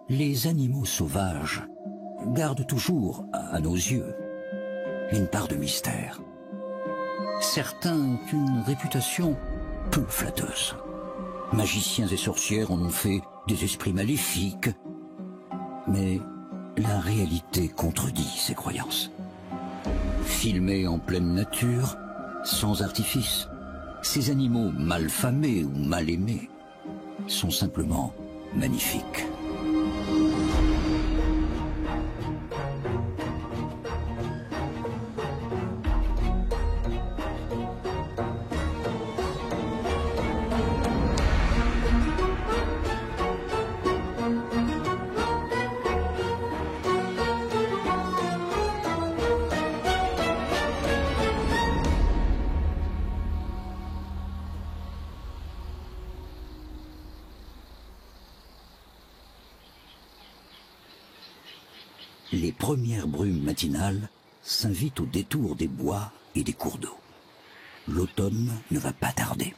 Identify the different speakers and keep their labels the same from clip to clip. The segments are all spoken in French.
Speaker 1: Les animaux sauvages gardent toujours, à nos yeux, une part de mystère. Certains ont une réputation peu flatteuse. Magiciens et sorcières en ont fait des esprits maléfiques. Mais la réalité contredit ces croyances. Filmés en pleine nature, sans artifice, ces animaux mal famés ou mal aimés sont simplement magnifiques. Les premières brumes matinales s'invitent au détour des bois et des cours d'eau. L'automne ne va pas tarder.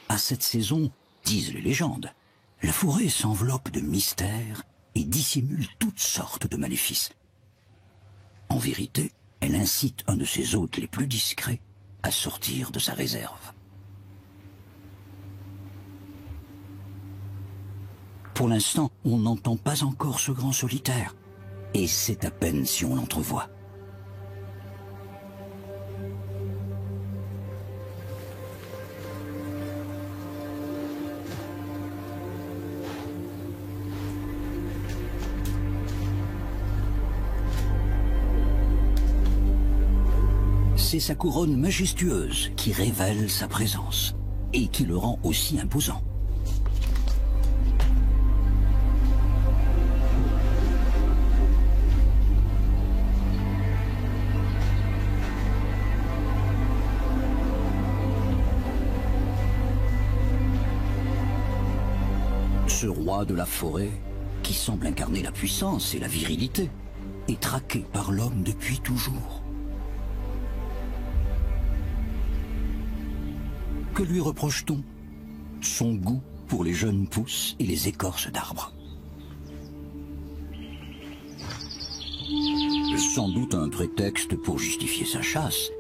Speaker 1: À cette saison, disent les légendes, la forêt s'enveloppe de mystères et dissimule toutes sortes de maléfices. En vérité, elle incite un de ses hôtes les plus discrets à sortir de sa réserve. Pour l'instant, on n'entend pas encore ce grand solitaire, et c'est à peine si on l'entrevoit. C'est sa couronne majestueuse qui révèle sa présence, et qui le rend aussi imposant. Ce roi de la forêt, qui semble incarner la puissance et la virilité, est traqué par l'homme depuis toujours. Que lui reproche-t-on? Son goût pour les jeunes pousses et les écorces d'arbres. Sans doute un prétexte pour justifier sa chasse.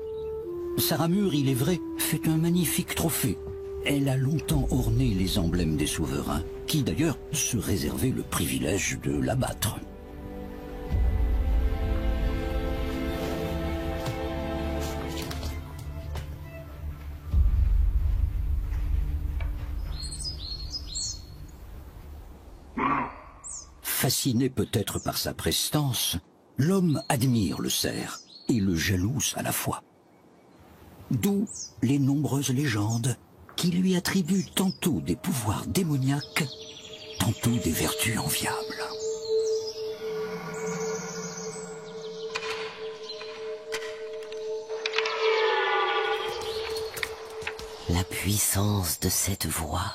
Speaker 1: Sa ramure, il est vrai, fait un magnifique trophée. Elle a longtemps orné les emblèmes des souverains, qui d'ailleurs se réservaient le privilège de l'abattre. Fasciné peut-être par sa prestance, l'homme admire le cerf et le jalouse à la fois. D'où les nombreuses légendes qui lui attribuent tantôt des pouvoirs démoniaques, tantôt des vertus enviables.
Speaker 2: La puissance de cette voix,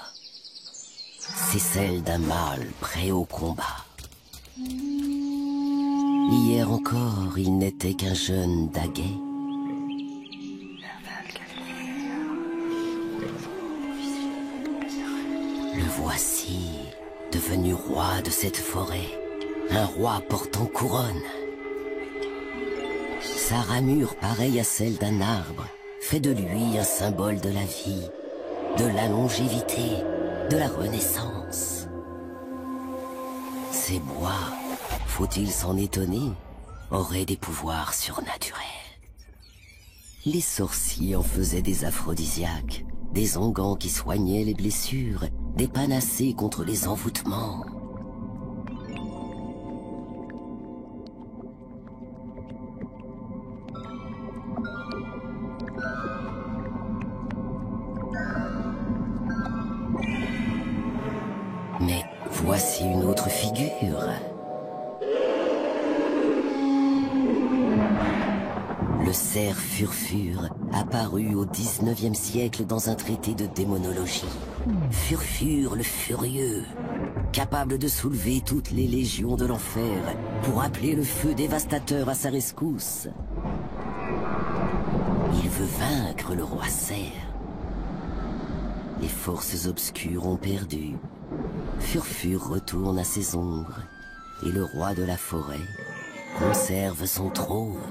Speaker 2: c'est celle d'un mâle prêt au combat. Hier encore, il n'était qu'un jeune daguet. Le voici, devenu roi de cette forêt, un roi portant couronne. Sa ramure pareille à celle d'un arbre fait de lui un symbole de la vie, de la longévité, de la renaissance. Ces bois, faut-il s'en étonner, auraient des pouvoirs surnaturels. Les sorciers en faisaient des aphrodisiaques, des onguents qui soignaient les blessures, des panacées contre les envoûtements. Mais voici une autre figure. Le cerf Furfure, apparu au XIXe siècle dans un traité de démonologie. Furfure le furieux, capable de soulever toutes les légions de l'enfer pour appeler le feu dévastateur à sa rescousse. Il veut vaincre le roi cerf. les forces obscures ont perdu. Furfur retourne à ses ombres, et le roi de la forêt conserve son trône.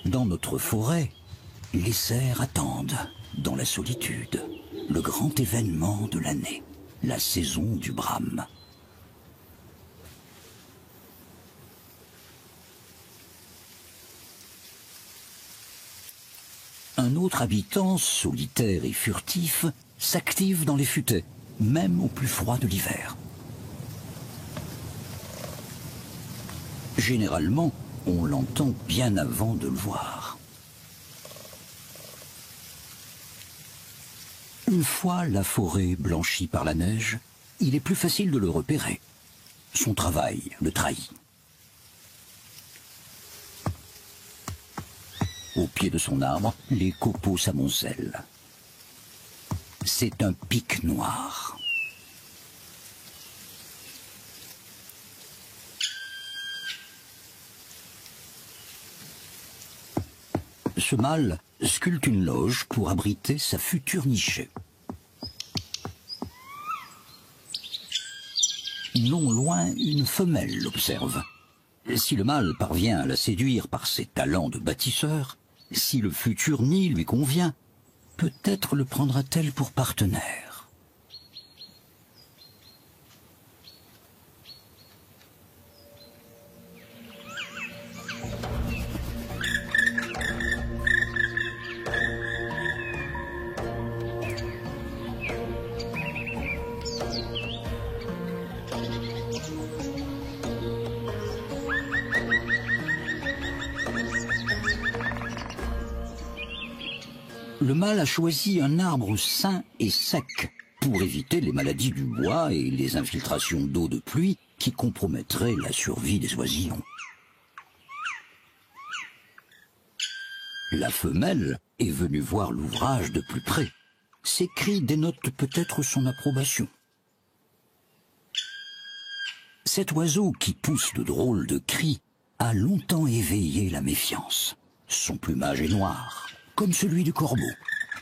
Speaker 1: Dans notre forêt, les cerfs attendent, dans la solitude, le grand événement de l'année, la saison du brame. Un autre habitant, solitaire et furtif, s'active dans les futaies, même au plus froid de l'hiver. Généralement, on l'entend bien avant de le voir. Une fois la forêt blanchie par la neige, il est plus facile de le repérer. Son travail le trahit. Au pied de son arbre, les copeaux s'amoncellent. C'est un pic noir. Ce mâle sculpte une loge pour abriter sa future nichée. Non loin, une femelle l'observe. Si le mâle parvient à la séduire par ses talents de bâtisseur, si le futur nid lui convient, peut-être le prendra-t-elle pour partenaire. Le mâle a choisi un arbre sain et sec pour éviter les maladies du bois et les infiltrations d'eau de pluie qui compromettraient la survie des oisillons. La femelle est venue voir l'ouvrage de plus près. Ses cris dénotent peut-être son approbation. Cet oiseau qui pousse de drôles de cris a longtemps éveillé la méfiance. Son plumage est noir, comme celui du corbeau.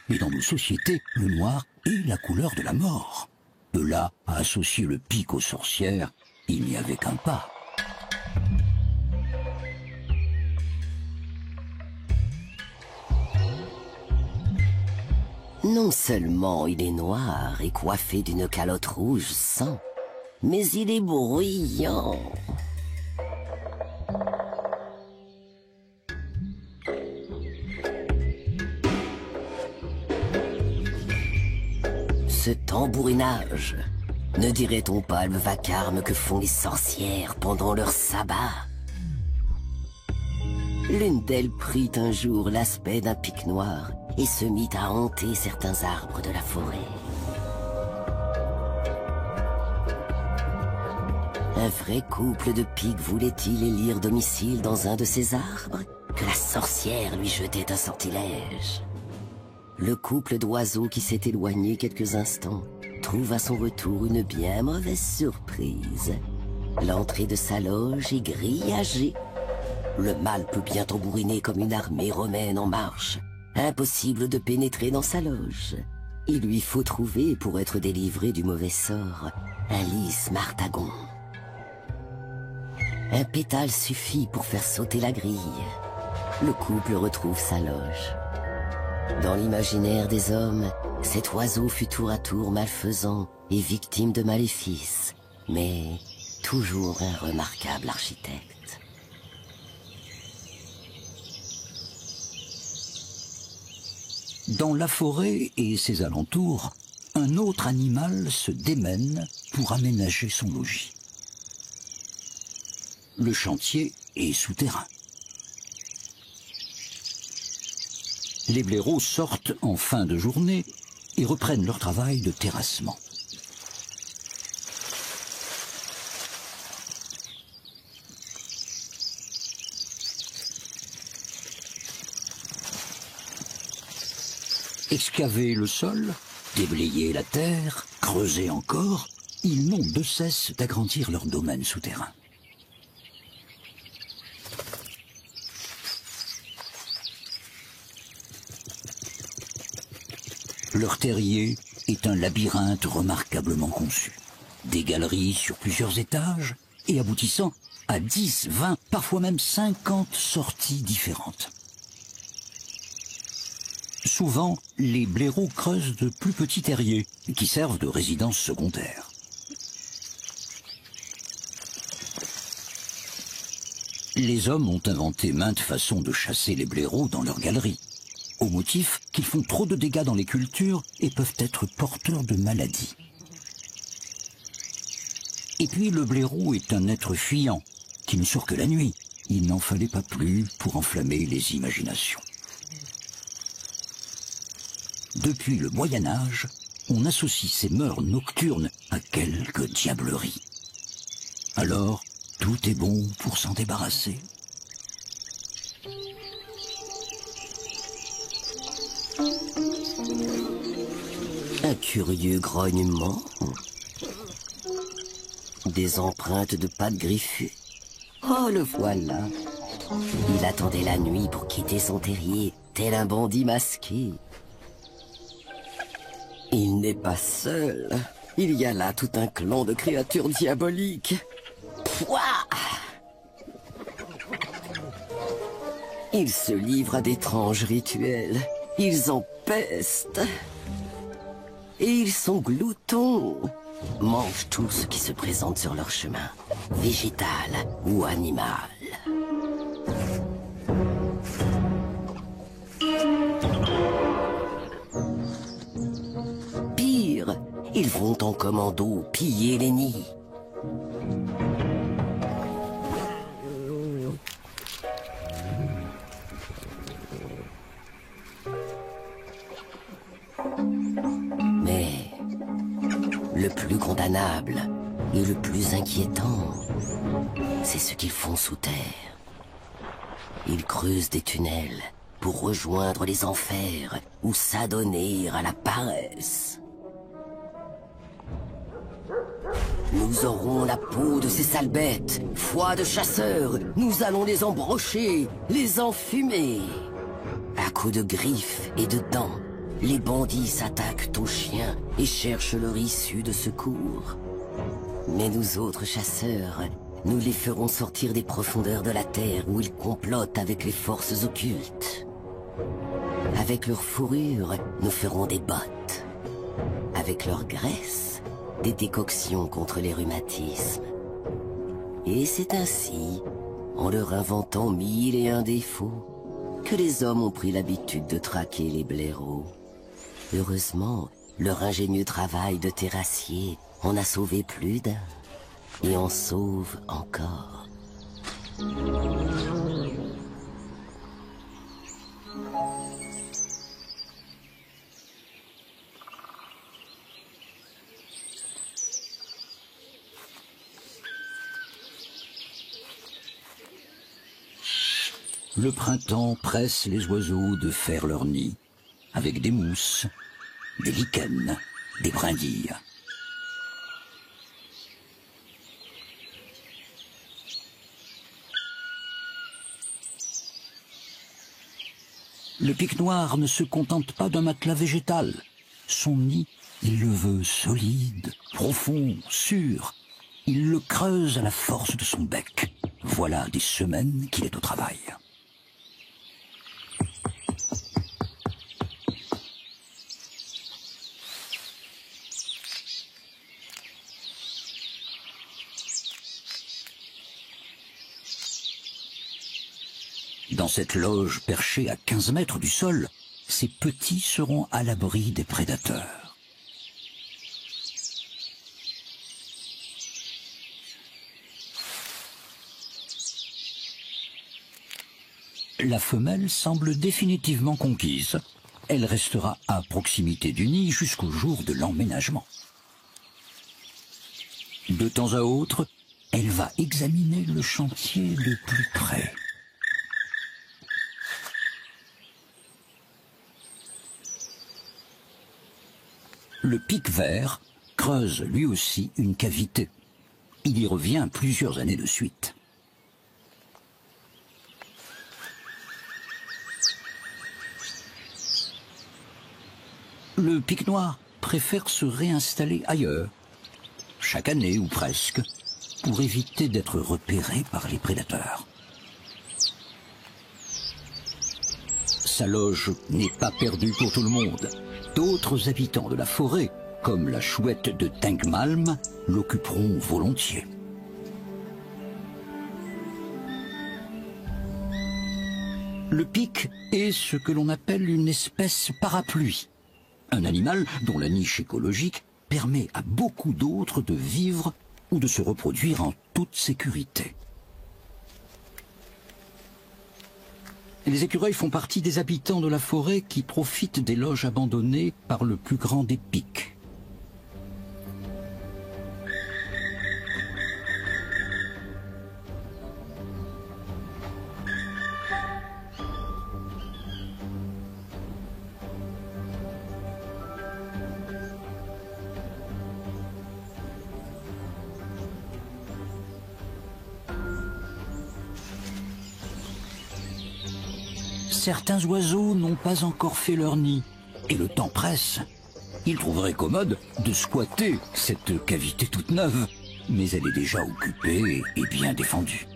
Speaker 1: Mais dans nos sociétés, le noir est la couleur de la mort. De là à associer le pic aux sorcières, il n'y avait qu'un pas.
Speaker 2: Non seulement il est noir et coiffé d'une calotte rouge sang, mais il est bruyant. Ce tambourinage, ne dirait-on pas le vacarme que font les sorcières pendant leur sabbat? L'une d'elles prit un jour l'aspect d'un pic noir et se mit à hanter certains arbres de la forêt. Un vrai couple de pics voulait-il élire domicile dans un de ces arbres que la sorcière lui jetait un sortilège? Le couple d'oiseaux qui s'est éloigné quelques instants trouve à son retour une bien mauvaise surprise. L'entrée de sa loge est grillagée. Le mâle peut bien tambouriner comme une armée romaine en marche. Impossible de pénétrer dans sa loge. Il lui faut trouver, pour être délivré du mauvais sort, un lys martagon. Un pétale suffit pour faire sauter la grille. Le couple retrouve sa loge. Dans l'imaginaire des hommes, cet oiseau fut tour à tour malfaisant et victime de maléfices, mais toujours un remarquable architecte.
Speaker 1: Dans la forêt et ses alentours, un autre animal se démène pour aménager son logis. Le chantier est souterrain. Les blaireaux sortent en fin de journée et reprennent leur travail de terrassement. Excaver le sol, déblayer la terre, creuser encore, ils n'ont de cesse d'agrandir leur domaine souterrain. Leur terrier est un labyrinthe remarquablement conçu. Des galeries sur plusieurs étages et aboutissant à 10, 20, parfois même 50 sorties différentes. Souvent, les blaireaux creusent de plus petits terriers qui servent de résidence secondaire. Les hommes ont inventé maintes façons de chasser les blaireaux dans leurs galeries, au motif qu'ils font trop de dégâts dans les cultures et peuvent être porteurs de maladies. Et puis le blaireau est un être fuyant, qui ne sort que la nuit. Il n'en fallait pas plus pour enflammer les imaginations. Depuis le Moyen-Âge, on associe ces mœurs nocturnes à quelque diablerie. Alors, tout est bon pour s'en débarrasser.
Speaker 2: Un curieux grognement. Des empreintes de pattes griffues. Oh, le voilà. Il attendait la nuit pour quitter son terrier, tel un bandit masqué. Il n'est pas seul. Il y a là tout un clan de créatures diaboliques. Pouah! Ils se livrent à d'étranges rituels. Ils empestent. Et ils sont gloutons. Mangent tout ce qui se présente sur leur chemin, végétal ou animal. Pire, ils vont en commando piller les nids. Mais le plus condamnable et le plus inquiétant, c'est ce qu'ils font sous terre. Ils creusent des tunnels pour rejoindre les enfers ou s'adonner à la paresse. Nous aurons la peau de ces sales bêtes, foie de chasseurs, nous allons les embrocher, les enfumer. À coups de griffes et de dents, les bandits s'attaquent aux chiens et cherchent leur issue de secours. Mais nous autres chasseurs, nous les ferons sortir des profondeurs de la terre où ils complotent avec les forces occultes. Avec leur fourrure, nous ferons des bottes. Avec leur graisse, des décoctions contre les rhumatismes. Et c'est ainsi, en leur inventant 1001 défauts, que les hommes ont pris l'habitude de traquer les blaireaux. Heureusement, leur ingénieux travail de terrassier en a sauvé plus d'un, et en sauve encore.
Speaker 1: Le printemps presse les oiseaux de faire leur nid, avec des mousses, des lichens, des brindilles. Le pic noir ne se contente pas d'un matelas végétal. Son nid, il le veut solide, profond, sûr. Il le creuse à la force de son bec. Voilà des semaines qu'il est au travail. Dans cette loge perchée à 15 mètres du sol, ces petits seront à l'abri des prédateurs. La femelle semble définitivement conquise. Elle restera à proximité du nid jusqu'au jour de l'emménagement. De temps à autre, elle va examiner le chantier de plus près. Le pic vert creuse lui aussi une cavité. Il y revient plusieurs années de suite. Le pic noir préfère se réinstaller ailleurs, chaque année ou presque, pour éviter d'être repéré par les prédateurs. Sa loge n'est pas perdue pour tout le monde. D'autres habitants de la forêt, comme la chouette de Tengmalm, l'occuperont volontiers. Le pic est ce que l'on appelle une espèce parapluie, un animal dont la niche écologique permet à beaucoup d'autres de vivre ou de se reproduire en toute sécurité. Les écureuils font partie des habitants de la forêt qui profitent des loges abandonnées par le plus grand des pics. Certains oiseaux n'ont pas encore fait leur nid, et le temps presse. Ils trouveraient commode de squatter cette cavité toute neuve, mais elle est déjà occupée et bien défendue.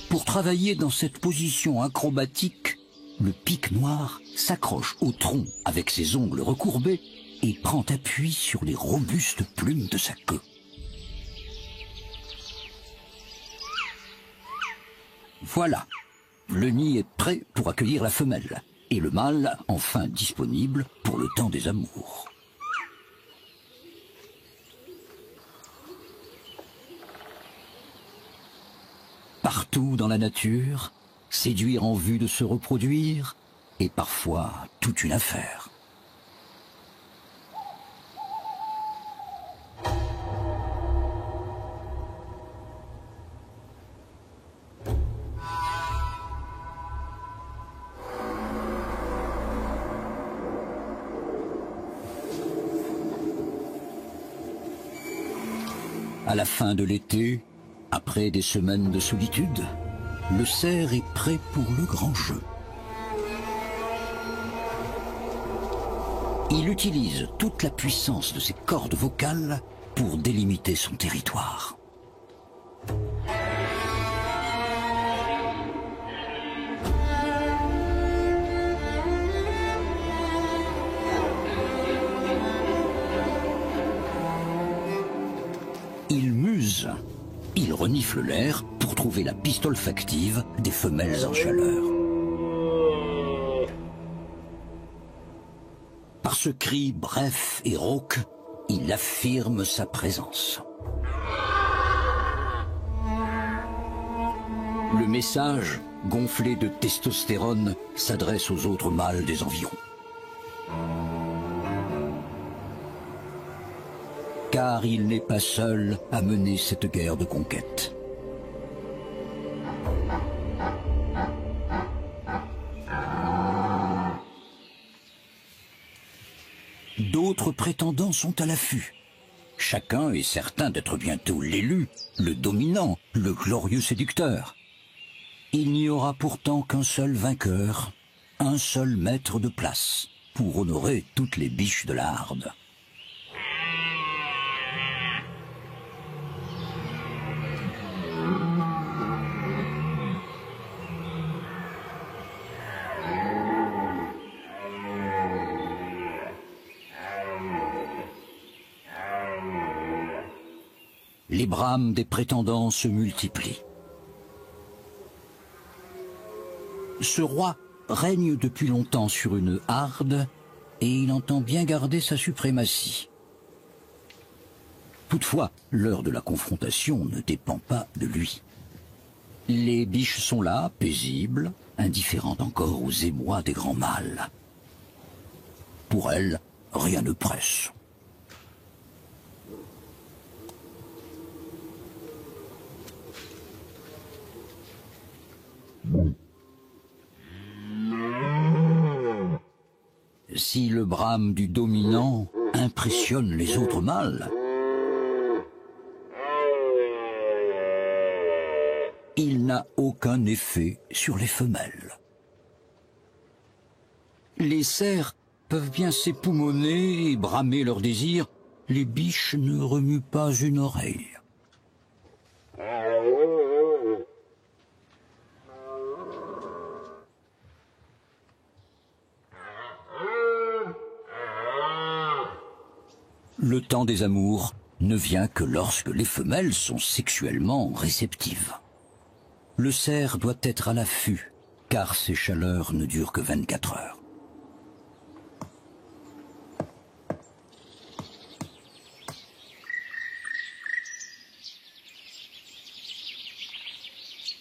Speaker 1: Pour travailler dans cette position acrobatique, le pic noir s'accroche au tronc avec ses ongles recourbés et prend appui sur les robustes plumes de sa queue. Voilà, le nid est prêt pour accueillir la femelle, et le mâle enfin disponible pour le temps des amours. Partout dans la nature, séduire en vue de se reproduire est parfois toute une affaire. À la fin de l'été, après des semaines de solitude, le cerf est prêt pour le grand jeu. Il utilise toute la puissance de ses cordes vocales pour délimiter son territoire. Il muse, il renifle l'air pour trouver la piste olfactive des femelles en chaleur. Par ce cri bref et rauque, il affirme sa présence. Le message, gonflé de testostérone, s'adresse aux autres mâles des environs. Car il n'est pas seul à mener cette guerre de conquête. D'autres prétendants sont à l'affût. Chacun est certain d'être bientôt l'élu, le dominant, le glorieux séducteur. Il n'y aura pourtant qu'un seul vainqueur, un seul maître de place, pour honorer toutes les biches de la harde. Les brames des prétendants se multiplient. Ce roi règne depuis longtemps sur une harde et il entend bien garder sa suprématie. Toutefois, l'heure de la confrontation ne dépend pas de lui. Les biches sont là, paisibles, indifférentes encore aux émois des grands mâles. Pour elles, rien ne presse. Si le brame du dominant impressionne les autres mâles, il n'a aucun effet sur les femelles. Les cerfs peuvent bien s'époumoner et bramer leur désir, les biches ne remuent pas une oreille. Le temps des amours ne vient que lorsque les femelles sont sexuellement réceptives. Le cerf doit être à l'affût, car ces chaleurs ne durent que 24 heures.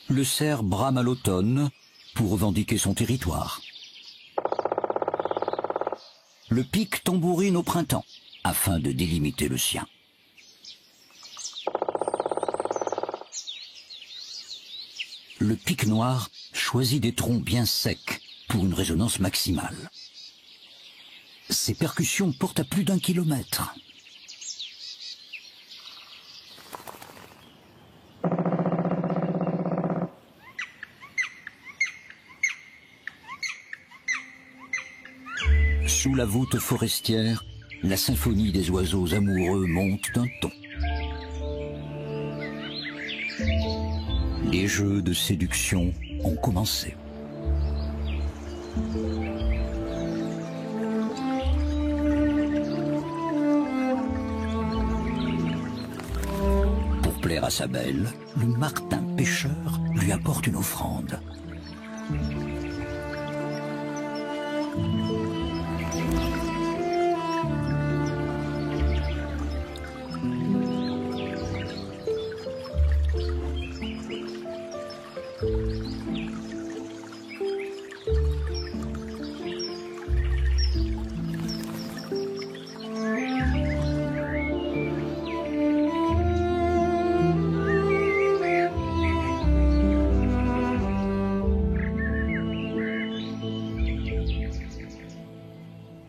Speaker 1: Le cerf brame à l'automne pour revendiquer son territoire. Le pic tambourine au printemps, afin de délimiter le sien. Le pic noir choisit des troncs bien secs pour une résonance maximale. Ses percussions portent à plus d'1 kilomètre. Sous la voûte forestière, la symphonie des oiseaux amoureux monte d'un ton. Les jeux de séduction ont commencé. Pour plaire à sa belle, le martin pêcheur lui apporte une offrande.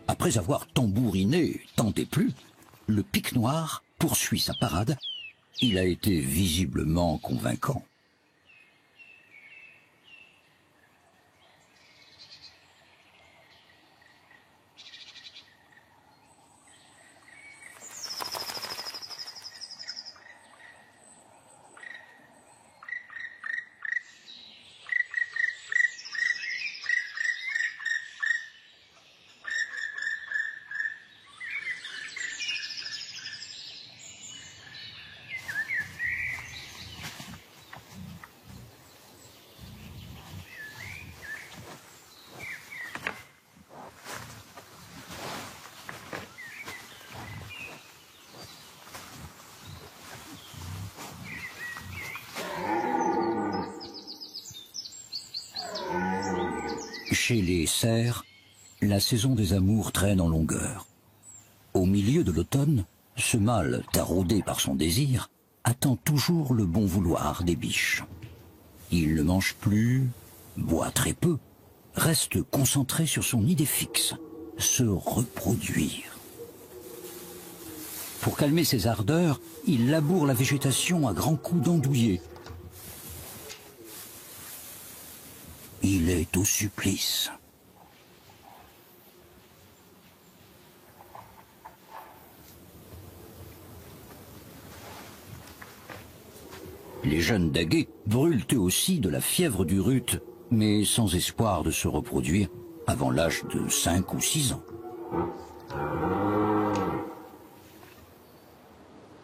Speaker 1: Après avoir tambouriné tant et plus, le pic noir poursuit sa parade. Il a été visiblement convaincant. Chez les cerfs, la saison des amours traîne en longueur. Au milieu de l'automne, ce mâle, taraudé par son désir, attend toujours le bon vouloir des biches. Il ne mange plus, boit très peu, reste concentré sur son idée fixe, se reproduire. Pour calmer ses ardeurs, il laboure la végétation à grands coups d'andouiller. Il est au supplice. Les jeunes daguets brûlent eux aussi de la fièvre du rut, mais sans espoir de se reproduire avant l'âge de 5 ou 6 ans.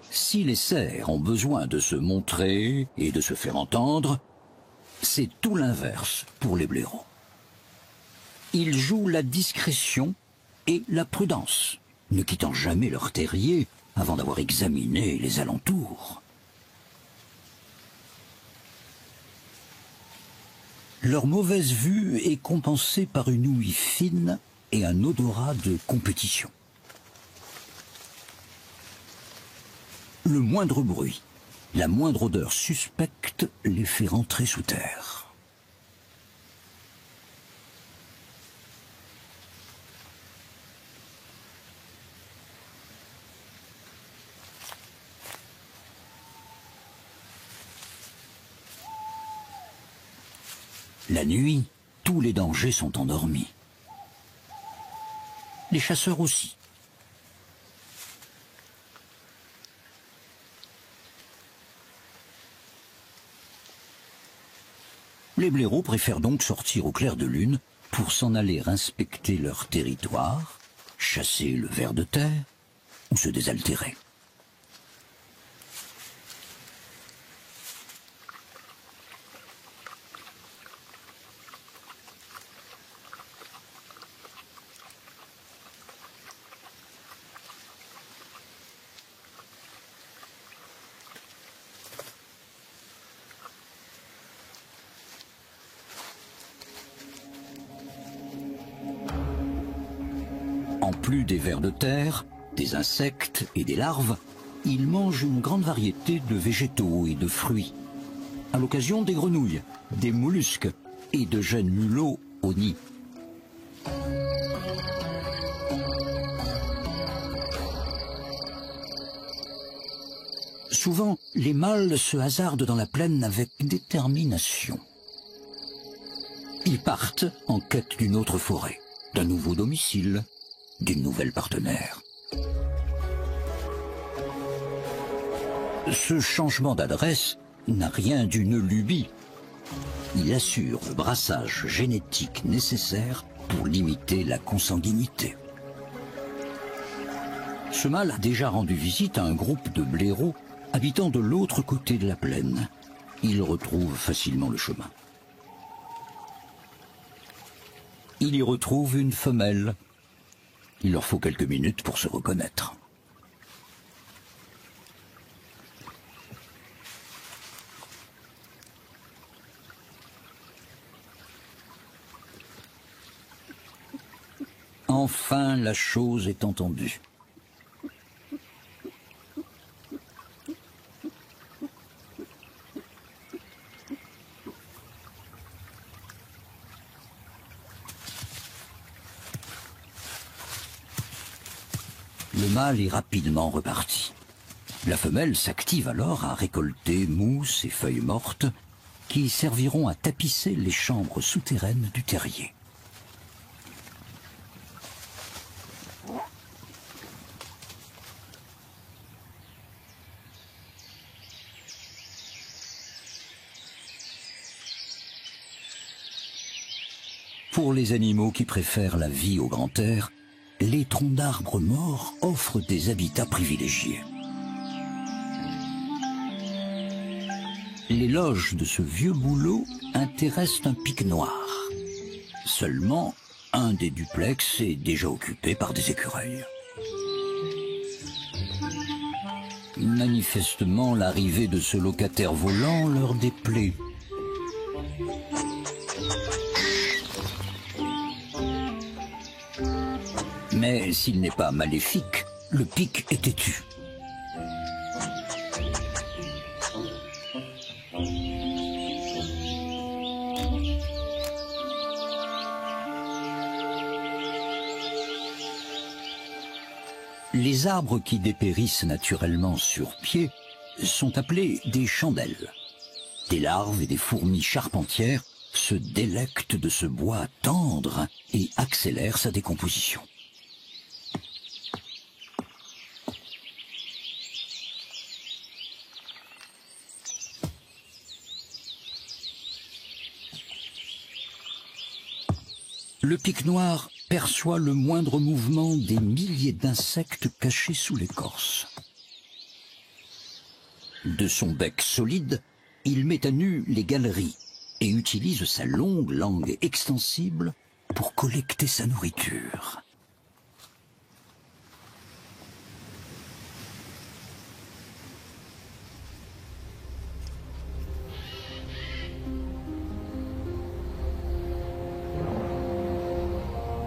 Speaker 1: Si les cerfs ont besoin de se montrer et de se faire entendre, c'est tout l'inverse pour les blaireaux. Ils jouent la discrétion et la prudence, ne quittant jamais leur terrier avant d'avoir examiné les alentours. Leur mauvaise vue est compensée par une ouïe fine et un odorat de compétition. Le moindre bruit, la moindre odeur suspecte les fait rentrer sous terre. La nuit, tous les dangers sont endormis. Les chasseurs aussi. Les blaireaux préfèrent donc sortir au clair de lune pour s'en aller inspecter leur territoire, chasser le ver de terre ou se désaltérer. En plus des vers de terre, des insectes et des larves, ils mangent une grande variété de végétaux et de fruits. À l'occasion, des grenouilles, des mollusques et de jeunes mulots au nid. Souvent, les mâles se hasardent dans la plaine avec détermination. Ils partent en quête d'une autre forêt, d'un nouveau domicile, d'une nouvelle partenaire. Ce changement d'adresse n'a rien d'une lubie. Il assure le brassage génétique nécessaire pour limiter la consanguinité. Ce mâle a déjà rendu visite à un groupe de blaireaux habitant de l'autre côté de la plaine. Il retrouve facilement le chemin. Il y retrouve une femelle. Il leur faut quelques minutes pour se reconnaître. Enfin, la chose est entendue. Le mâle est rapidement reparti. La femelle s'active alors à récolter mousse et feuilles mortes qui serviront à tapisser les chambres souterraines du terrier. Pour les animaux qui préfèrent la vie au grand air, les troncs d'arbres morts offrent des habitats privilégiés. Les loges de ce vieux bouleau intéressent un pic noir. Seulement, un des duplex est déjà occupé par des écureuils. Manifestement, l'arrivée de ce locataire volant leur déplaît. Mais s'il n'est pas maléfique, le pic est têtu. Les arbres qui dépérissent naturellement sur pied sont appelés des chandelles. Des larves et des fourmis charpentières se délectent de ce bois tendre et accélèrent sa décomposition. Le pic noir perçoit le moindre mouvement des milliers d'insectes cachés sous l'écorce. De son bec solide, il met à nu les galeries et utilise sa longue langue extensible pour collecter sa nourriture.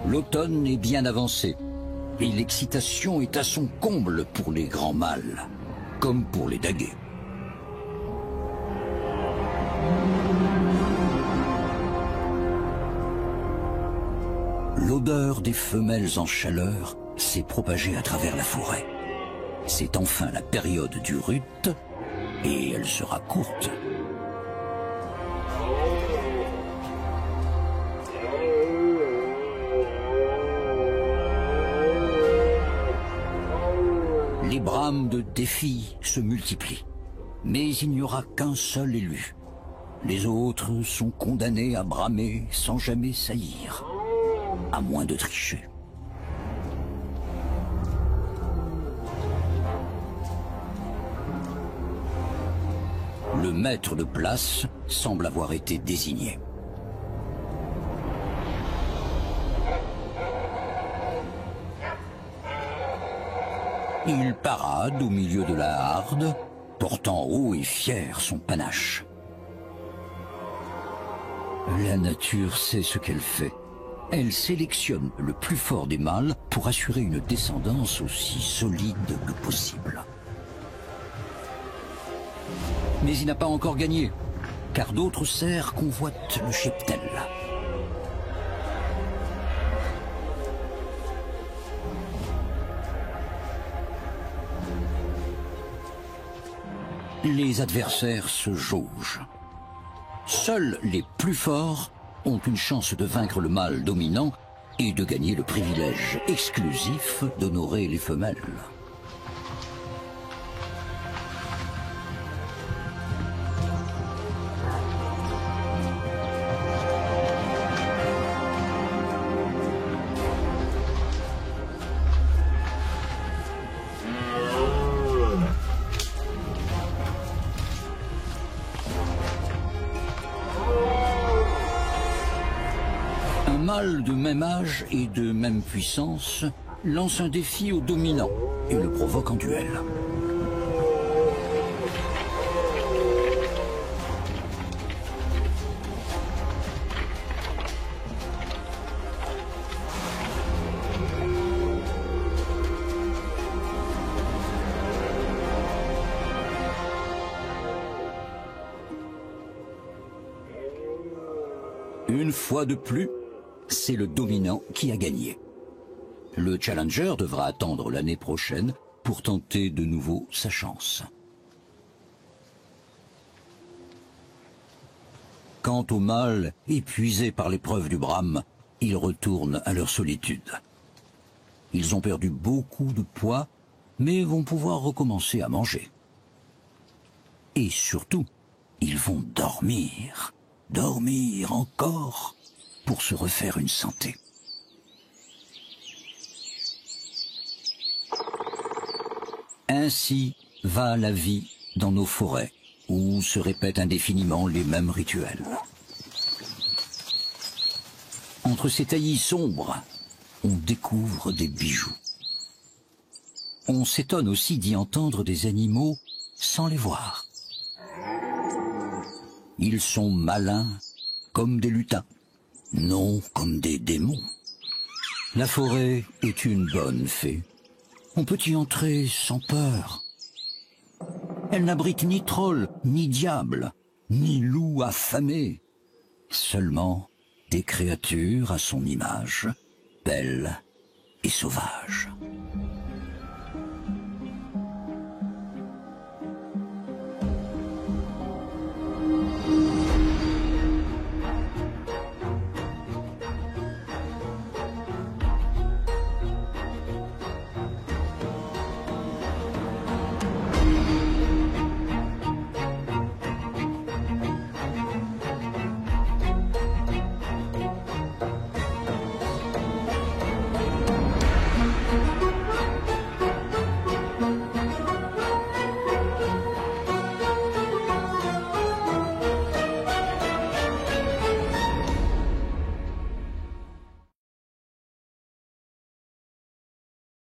Speaker 1: L'automne est bien avancé et l'excitation est à son comble pour les grands mâles, comme pour les daguets. L'odeur des femelles en chaleur s'est propagée à travers la forêt. C'est enfin la période du rut et elle sera courte. Les brames de défi se multiplient. Mais il n'y aura qu'un seul élu. Les autres sont condamnés à bramer sans jamais saillir, à moins de tricher. Le maître de place semble avoir été désigné. Il parade au milieu de la harde, portant haut et fier son panache. La nature sait ce qu'elle fait. Elle sélectionne le plus fort des mâles pour assurer une descendance aussi solide que possible. Mais il n'a pas encore gagné, car d'autres cerfs convoitent le cheptel. Les adversaires se jaugent. Seuls les plus forts ont une chance de vaincre le mâle dominant et de gagner le privilège exclusif d'honorer les femelles. Un mâle de même âge et de même puissance lance un défi au dominant et le provoque en duel. Une fois de plus, c'est le dominant qui a gagné. Le challenger devra attendre l'année prochaine pour tenter de nouveau sa chance. Quant aux mâles, épuisés par l'épreuve du brame, ils retournent à leur solitude. Ils ont perdu beaucoup de poids, mais vont pouvoir recommencer à manger. Et surtout, ils vont dormir. Dormir encore pour se refaire une santé. Ainsi va la vie dans nos forêts, où se répètent indéfiniment les mêmes rituels. Entre ces taillis sombres, on découvre des bijoux. On s'étonne aussi d'y entendre des animaux sans les voir. Ils sont malins comme des lutins, non comme des démons. La forêt est une bonne fée. On peut y entrer sans peur. Elle n'abrite ni troll, ni diable, ni loup affamé. Seulement des créatures à son image, belles et sauvages.